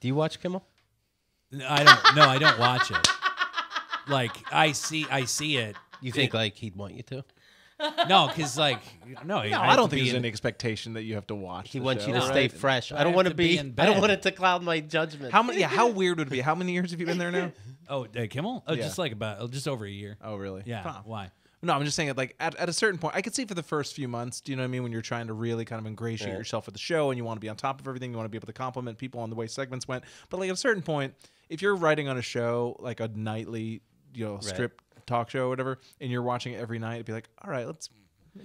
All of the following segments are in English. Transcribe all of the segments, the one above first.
Do you watch Kimmel? I don't. No, I don't watch it. Like I see it. You think like he'd want you to? No, because like no, I don't think there's any expectation that you have to watch. He the wants show, you to right? stay fresh. I don't have want to to be be. in I don't bed. want it to cloud my judgment. How many? Yeah, how weird would it be? How many years have you been there now? Oh, Kimmel? Oh, Yeah. just like just over a year. Oh, really? Yeah. Huh. Why? No, I'm just saying it like at a certain point, I could see for the first few months, do you know what I mean? When you're trying to really kind of ingratiate yourself with the show and you want to be on top of everything, you want to be able to compliment people on the way segments went. But like at a certain point, if you're writing on a show, like a nightly, strip talk show or whatever, and you're watching it every night, it'd be like, all right, let's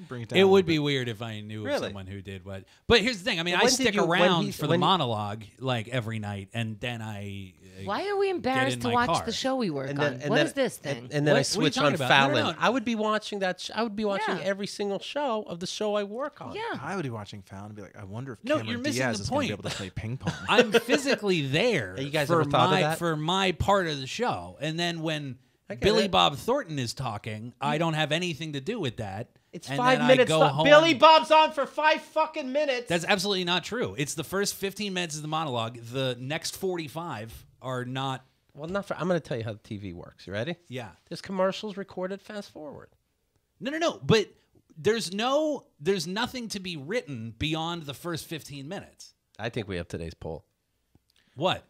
bring it down. It would be weird if I knew of Really? someone who did what. But here's the thing. I mean, Well, I when stick did you- when around he's- for the when- monologue like every night, and then I. Why are we embarrassed to my watch car. the show we work And on? then, What is this thing? And then I What are you switch talking on about? No, Fallon. no, no. I would be watching that. I would be watching Yeah. every single show of the show I work on. Yeah. I would be watching Fallon and be like, I wonder if No, Cameron you're missing Diaz the is going to be point. able to play ping pong. I'm physically there. You guys for ever thought of my that? for my part of the show, and then when get Billy it. Bob Thornton is talking, I don't have anything to do with that. It's and 5 then minutes. I go home. Billy Bob's on for 5 fucking minutes. That's absolutely not true. It's the first 15 minutes of the monologue. The next 45 are not. well, not for. I'm going to tell you how the TV works. You ready? Yeah. There's commercials recorded fast forward. No. But there's nothing to be written beyond the first 15 minutes. I think we have today's poll. What?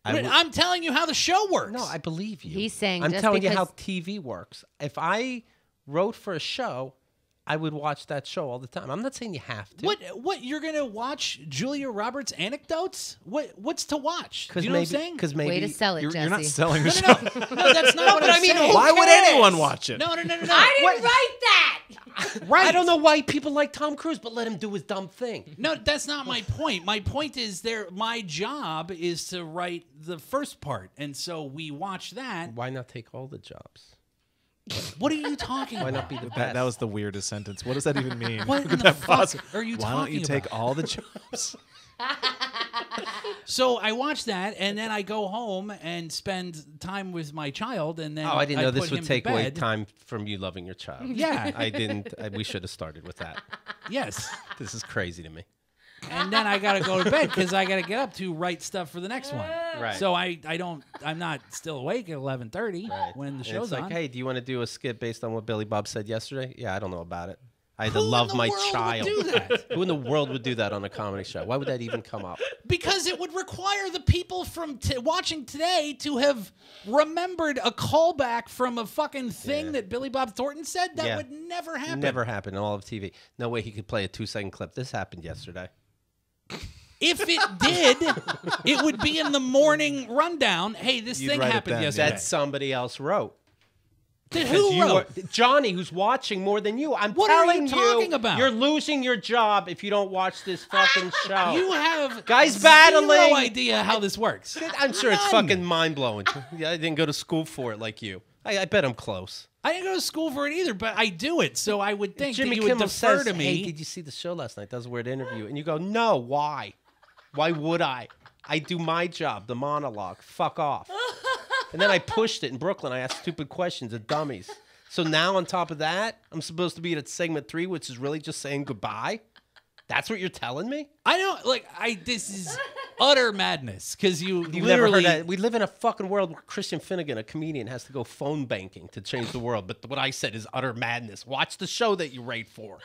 would- I'm telling you how the show works. No, I believe you. He's saying I'm just telling you how because- TV works. If I wrote for a show, I would watch that show all the time. I'm not saying you have to. What you're gonna watch Julia Roberts anecdotes? What's to watch? Do you know what I'm saying? Because maybe Way to sell it, You're Jesse. not selling the show. No, that's not what I'm saying. Why would anyone watch it? No. I didn't write that. Right. I don't know why people like Tom Cruise, but let him do his dumb thing. No, that's not my point. My point is my job is to write the first part, and so we watch that. Why not take all the jobs? What are you talking Why about? not be the best? That was the weirdest sentence. What does that even mean? What Could in the that fuck possibly- are you Why don't you talking take about? all the jobs? So I watch that, and then I go home and spend time with my child, and then Oh, I didn't know this put would him to take away bed. time from you loving your child. Yeah. I didn't. We should have started with that. Yes. This is crazy to me. And then I gotta go to bed because I gotta get up to write stuff for the next one. Right. So I'm not still awake at 11:30 when the And show's it's like, on. hey, do you want to do a skit based on what Billy Bob said yesterday? Yeah, I don't know about it. I had to Who in love the my world would child. do that? Who in the world would do that on a comedy show? Why would that even come up? Because it would require the people from watching today to have remembered a callback from a fucking thing that Billy Bob Thornton said. That Yeah. would never happen. Never happened in all of TV. No way he could play a 2-second clip. This happened yesterday. If it did, it would be in the morning rundown. Hey, this You'd thing write it happened then, yesterday. That somebody else wrote. Who You wrote? are- Johnny, who's watching more than you. I'm What are you telling talking about? You're losing your job if you don't watch this fucking show. You have Guys zero battling. idea how this works. I'm sure it's None. fucking mind-blowing. Yeah, I didn't go to school for it like you. I bet I'm close. I didn't go to school for it either, but I do it, so I would think Jimmy that you would Kimmel defer says, to me. hey, did you see the show last night? That was a weird interview. And you go, no, why? Why would I? I do my job, the monologue. Fuck off. And then I pushed it in Brooklyn. I asked stupid questions of dummies. So now on top of that, I'm supposed to be at segment 3, which is really just saying goodbye? That's what you're telling me? I don't this is utter madness because You've never literally heard that. We live in a fucking world where Christian Finnegan, a comedian, has to go phone banking to change the world. But what I said is utter madness. Watch the show that you write for.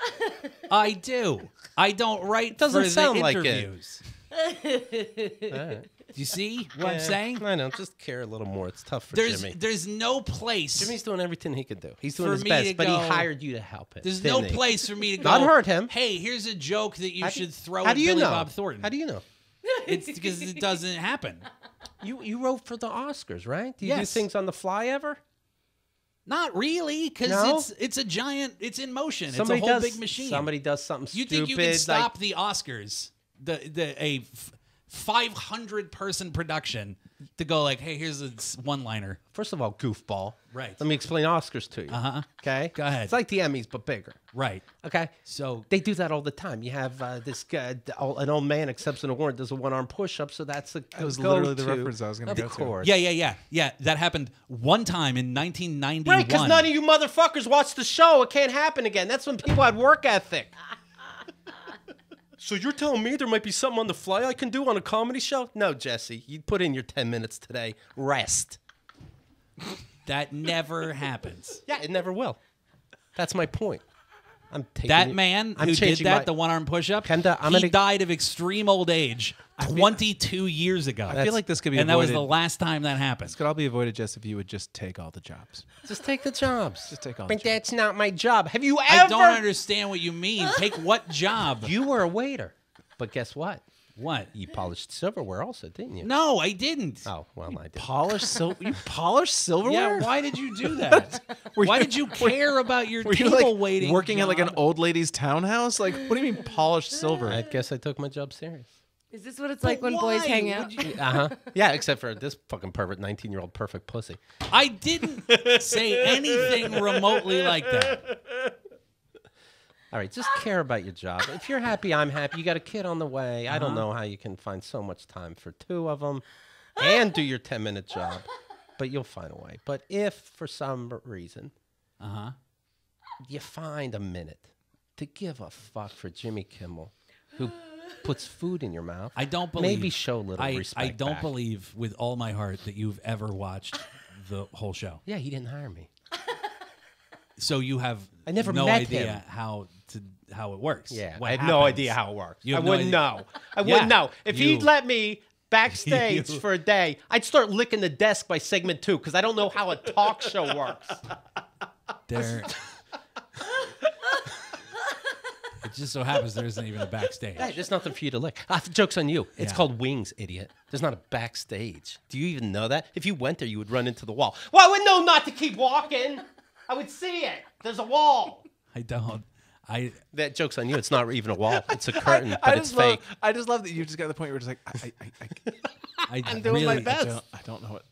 I do. I don't write Doesn't for sound the like it. interviews. Do you see what I'm saying? I know. Just care a little more. It's tough for Jimmy. There's no place. Jimmy's doing everything he can do. He's doing For his me best, to but he go- hired you to help him. There's no didn't he? place for me to go. Not hurt him. Hey, here's a joke that you How do- should throw How at do you Billy know? Bob Thornton. How do you know? It's because it doesn't happen. You wrote for the Oscars, right? Do you do Yes. things on the fly ever? Not really, because No? it's a giant. It's in motion. Somebody it's a whole does, big machine. Somebody does something You stupid. think you can stop like, the Oscars, a 500-person production, to go like, hey, here's a one-liner. first of all, goofball. Right. Let me explain Oscars to you. Uh-huh. Okay? Go ahead. It's like the Emmys, but bigger. Right. Okay? So They do that all the time. You have this guy, an old man accepts an award, does a one-arm push-up, so that's a That was literally the reference I was going to go Of to. course. yeah. That happened one time in 1991. Right, because none of you motherfuckers watch the show. It can't happen again. That's when people had work ethic. So you're telling me there might be something on the fly I can do on a comedy show? No, Jesse. You put in your 10 minutes today. Rest. That never happens. Yeah, it never will. That's my point. I'm taking That it- man I'm who did changing that, my- the one-arm push-up, Kenda, I'm he gonna- died of extreme old age 22 years ago. I feel like this could be and that was avoided. the last time that happened. This could all be avoided just if you would just take all the jobs. Just take the jobs. Just take all But the jobs. that's not my job. Have you ever? I don't understand what you mean. Take what job? You were a waiter. But guess what? What? You polished silverware also, didn't you? No, I didn't. Oh, well, I did. You polish silverware? Yeah, why did you do that? Why did you care about your Were you table like waiting working at like an job? old lady's townhouse? Like, what do you mean polished silver? I guess I took my job serious. Is this what it's like when boys why hang would out? you- Uh-huh. Yeah, except for this fucking pervert 19-year-old perfect pussy. I didn't say anything remotely like that. All right, just care about your job. If you're happy, I'm happy. You got a kid on the way. I don't know how you can find so much time for two of them and do your 10-minute job, but you'll find a way. But if for some reason you find a minute to give a fuck for Jimmy Kimmel, who puts food in your mouth, I don't believe. maybe show a little respect I don't back. believe with all my heart that you've ever watched the whole show. Yeah, he didn't hire me. So you have I never no met idea him. how it works. Yeah, what I have no happens. idea how it works. You I have no wouldn't idea. know. I Yeah, wouldn't know. If you- he'd let me backstage You- for a day, I'd start licking the desk by segment 2 because I don't know how a talk show works. There. It just so happens there isn't even a backstage. Hey, there's nothing for you to lick. Joke's on you. It's Yeah. called wings, idiot. There's not a backstage. Do you even know that? If you went there, you would run into the wall. Well, I would know not to keep walking. I would see it. There's a wall. I don't. That joke's on you. It's not even a wall. It's a curtain, but it's fake. I just love that you just got to the point where you're just like, I'm doing my really, best. I don't know what.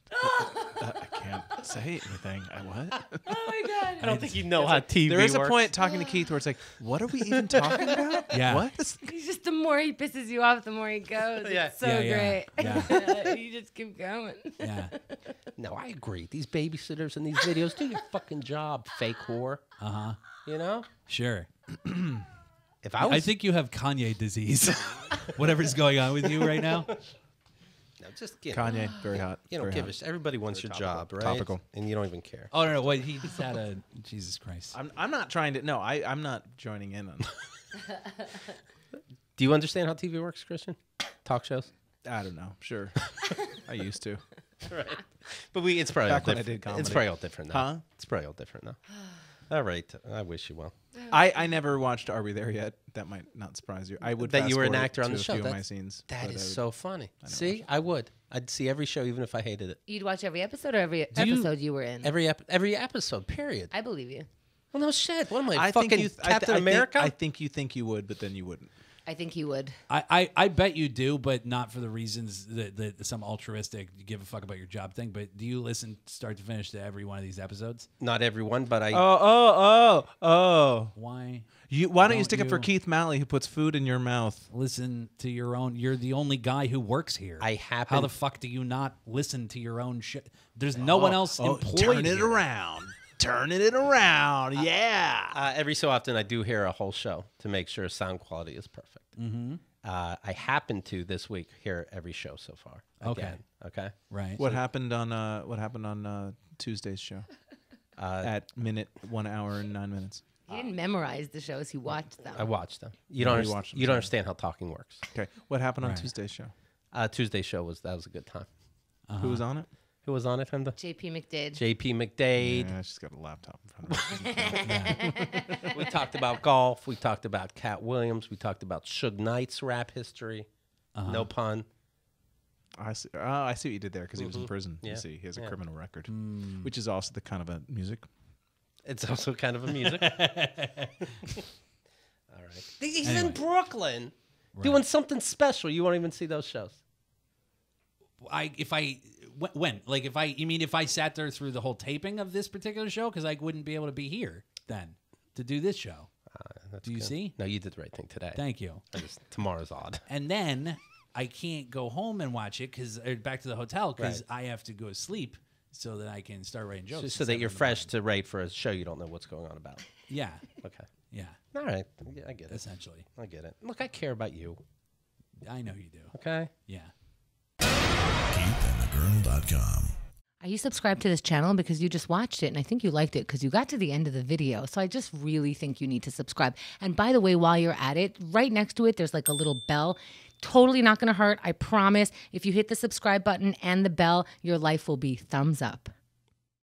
I can't say anything. What? Oh my god. I don't think you know how TV There is a works. point talking to Keith where it's like, what are we even talking about? Yeah. What? Is- He's just the more he pisses you off, the more he goes. Yeah. It's so Yeah, yeah, great. You just keep going. Yeah. No, I agree. These babysitters in these videos, do your fucking job, fake whore. You know? Sure. If I was, I think you have Kanye disease. Whatever's going on with you right now. no, just you know, Kanye, very hot. You don't very give hot. a everybody wants your job, right? Topical. And you don't even care. Oh no! Wait, he just had a Jesus Christ. I'm not trying to. No, I'm not joining in on. Do you understand how TV works, Christian? Talk shows? I don't know. Sure. I used to. Right. But it's probably Back all when I different. did comedy. It's probably all different now. Huh? It's probably all different now. All right. I wish you well. I never watched Are We There Yet? That might not surprise you. I would That you were an fast-forward actor on to the a show. few of my That's- scenes. That but is I would- so funny. See, I would. I'd see every show even if I hated it. You'd watch every episode or every you- episode you were in. Every episode, period. I believe you. Well, no shit. What am I, I fucking think you. Captain America? I think you think you would, but then you wouldn't. I think he would. I bet you do, but not for the reasons that some altruistic you give a fuck about your job thing. But do you listen start to finish to every one of these episodes? Not everyone, but I. Oh. Why? Why don't you Don't stick up for you- Keith Malley, who puts food in your mouth? Listen to your own. You're the only guy who works here. I happen- How the fuck do you not listen to your own shit? There's no one else employed. Turn it here. around. Turning it around. Yeah. Every so often, I do hear a whole show to make sure sound quality is perfect. Mm-hmm. I happen to this week hear every show so far. Okay. Again, okay. Right. What happened on Tuesday's show? At minute 1 hour and 9 minutes. He didn't memorize the shows. He watched them. I watched them. You Yeah, don't. you understand, watched them, you don't sorry. understand how talking works. Okay. What happened on Right. Tuesday's show? Tuesday's show was a good time. Who was on it? Who was on it? Him? JP McDade. JP McDade. Yeah, she's got a laptop in front of her. We talked about golf. We talked about Cat Williams. We talked about Suge Knight's rap history. No pun. I see. Oh, I see what you did there because he was in prison. Yeah. You see, he has a Yeah. criminal record, which is also the kind of a music. It's also kind of a music. All right. He's Anyway. in Brooklyn doing something special. You won't even see those shows. If I sat there through the whole taping of this particular show, because I wouldn't be able to be here then to do this show. Do you good. see? No, you did the right thing today. Thank you. Tomorrow's odd. And then I can't go home and watch it back to the hotel because Right. I have to go to sleep so that I can start writing jokes. So that you're fresh to write for a show you don't know what's going on about. Yeah. Okay. Yeah, All right. Yeah, I get it. essentially. I get it. Look, I care about you. I know you do. Okay? Yeah. KeithAndTheGirl.com. Are you subscribed to this channel because you just watched it and I think you liked it because you got to the end of the video. So I just really think you need to subscribe. And by the way, while you're at it, right next to it, there's like a little bell. Totally not going to hurt. I promise. If you hit the subscribe button and the bell, your life will be thumbs up.